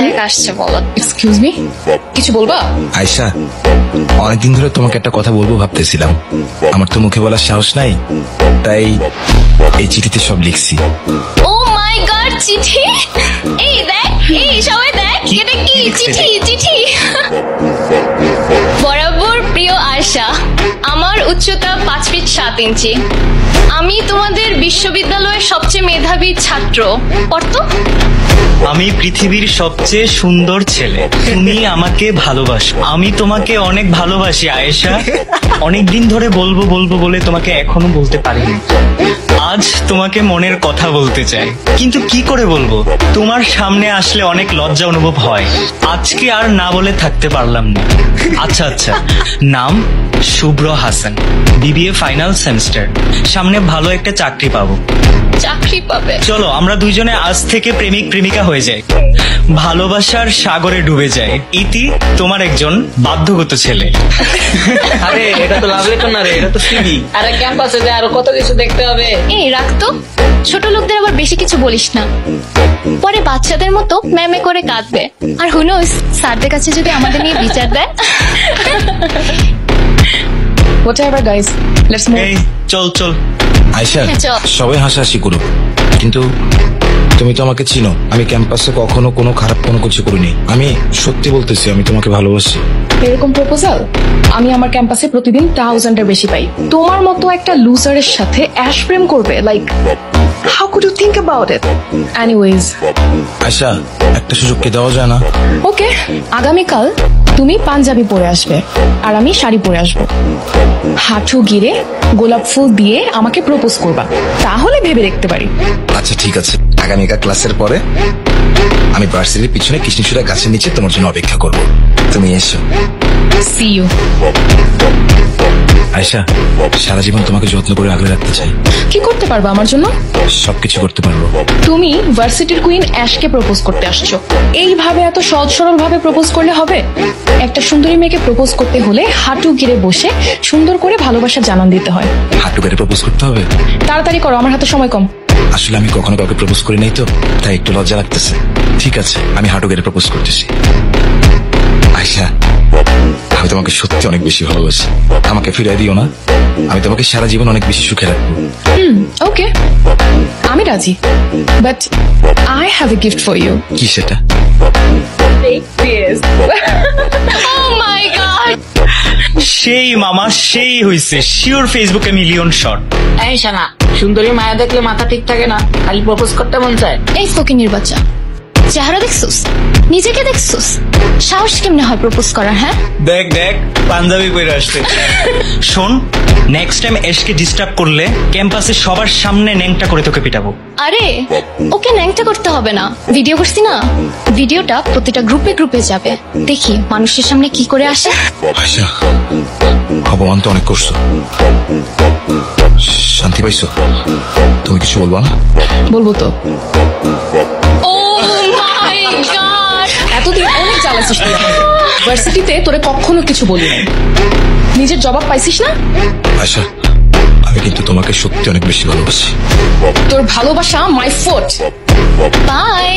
দেখ আসছে বলো। এক্সকিউজ মি, কিছু বলবা? আয়শা, অনেকদিন ধরে তোমাকে একটা কথা বলবো ভাবতেছিলাম, আমার তো মুখে বলার সাহস নাই, তাই এই চিঠিতে সব লিখছি। ও মাই গড, চিঠি! এই দেখ, এই সবাই দেখ, এটা কি চিঠি? চিঠি বরাবর প্রিয় আয়শা, আমার উচ্চতা 5 ফিট 7 ইঞ্চি। আমি তোমাদের বিশ্ববিদ্যালয়ের সবচেয়ে মেধাবী ছাত্র। পড়তো? আমি পৃথিবীর সবচেয়ে সুন্দর ছেলে, তুমি আমাকে ভালোবাসো। আমি তোমাকে অনেক ভালোবাসি আয়েশা। অনেকদিন ধরে বলবো বলবো বলে তোমাকে এখনো বলতে পারিনি। আজ তোমাকে মনের কথা বলতে চাই, কিন্তু কি করে বলবো? তোমার সামনে আসলে অনেক লজ্জা অনুভব হয়। আজকে আর না বলে থাকতে পারলাম না। আচ্ছা আচ্ছা, নাম শুভ্র হাসান, বিবিএ ফাইনাল সেমিস্টার। সামনে ভালো একটা চাকরি পাবো। চাকরি পাবে? চলো আমরা দুইজনে আজ থেকে প্রেমিক প্রেমিকা হয়ে যাই, ভালোবাসার সাগরে ডুবে যায়। ইতি, তোমার একজন বাধ্যগত ছেলে। আরে এটা তো লাভ লেটার না রে, এটা তো সিভি। আরে ক্যাম্পাসে যে আরো কত কিছু দেখতে হবে। এই রাখতো, ছোট লোকদের আবার বেশি কিছু বলিস না, পরে বাচ্চাদের মতো ম্যামে করে কাঁদবে। আর হুনোস, স্যারদের কাছে যদি আমাদের নিয়ে বিচার দেয়। Whatever guys, let's move. এই চল চল। আয়শা, হ্যাঁ, চল। সবাই হাসাহাসি করুক, কিন্তু তুমি তো আমাকে চিনো। আমি ক্যাম্পাসে কখনো কোনো খারাপ কোনো কিছু করিনি। আমি সত্যি বলতেছি, আমি তোমাকে ভালোবাসি। এরকম প্রপোজাল আমি আমার ক্যাম্পাসে প্রতিদিন 1000-এর বেশি পাই। তোমার মতো একটা লুজারের সাথে অ্যাশ প্রেম করবে? Like how could you think about it? Anyways, Ayesha, একটা সুযোগ কি দেওয়া যায় না? ওকে, আগামীকাল তুমি পাঞ্জাবি পরে আসবে আর আমি শাড়ি পরে আসবো। হাঁটু গিরে গোলাপ ফুল দিয়ে আমাকে প্রপোজ করবা, তাহলে ভেবে দেখতে পারি। আচ্ছা ঠিক আছে, আগামীকাল ক্লাসের পরে আমি ভার্সিটির পিছনে কৃষ্ণচূড়া গাছের নিচে তোমার জন্য অপেক্ষা করব। তুমি এসো। See you. আয়শা, সারা জীবন তোমাকে যত্ন করে আগলে রাখতে চাই। কি করতে পারবা আমার জন্য? সবকিছু করতে পারবো। তুমি ভার্সিটির কুইন অ্যাশকে প্রপোজ করতে আসছো, এইভাবে এত সহজ সরল ভাবে প্রপোজ করলে হবে? একটা সুন্দরী মেয়েকে প্রপোজ করতে হলে হাঁটু গিরে বসে সুন্দর করে ভালোবাসা জানান দিতে হয়। হাঁটু গেড়ে প্রপোজ করতে হবে? তাড়াতাড়ি করো, আমার হাতে সময় কম। আসলে আমি কখনো কাউকে প্রপোজ করি নাই তো, তাই একটু লজ্জা লাগতেছে। ঠিক আছে, আমি হাঁটু গেড়ে প্রপোজ করতেছি। আয়শা, আমি তোমাকে সত্যি অনেক বেশি ভালোবাসি। আমাকে ফিরিয়ে দিও না, আমি তোমাকে সারা জীবন অনেক বেশি সুখে রাখবো। ওকে, আমি রাজি, but I have a gift for you. কি সেটা? ও মাই গড, সেই মামা, সেই হইছে শিওর ফেসবুকে মিলিয়ন শট। এই শানা, সুন্দরী মায়া দেখলে মাথা ঠিক থাকে না, খালি প্রপোজ করতে মন চায়। এই ফকিনির বাচ্চা, চেহারা দেখছুস, নিজেকে দেখছুস, সাহস কেমনে হয় প্রপোজ করার? হ্যাঁ দেখ দেখ, পাঞ্জাবি পরে আসছে। শোন, নেক্সট টাইম এসকে ডিস্টার্ব করলে ক্যাম্পাসে সবার সামনে ন্যাংটা করে তোকে পিটাবো। আরে ওকে ন্যাংটা করতে হবে না, ভিডিও করছি না, ভিডিওটা প্রতিটা গ্রুপে গ্রুপে যাবে, দেখি মানুষের সামনে কি করে আসে। আয়শা, অপমান তো অনেক করছো, শান্তি পাইছো? তুমি কিছু বলবা না? বলবো তো। ও মাই গড, এতদিন অনেক জ্বালাছিস তুই আমাকে। ভার্সিটিতে তোরে কখনো কিছু বলি নাই, নিজের জবাব পাইছিস না? আয়শা, আমি কিন্তু তোমাকে সত্যি অনেক বেশি ভালোবাসি। তোর ভালোবাসা মাই ফোর্ট। বাই।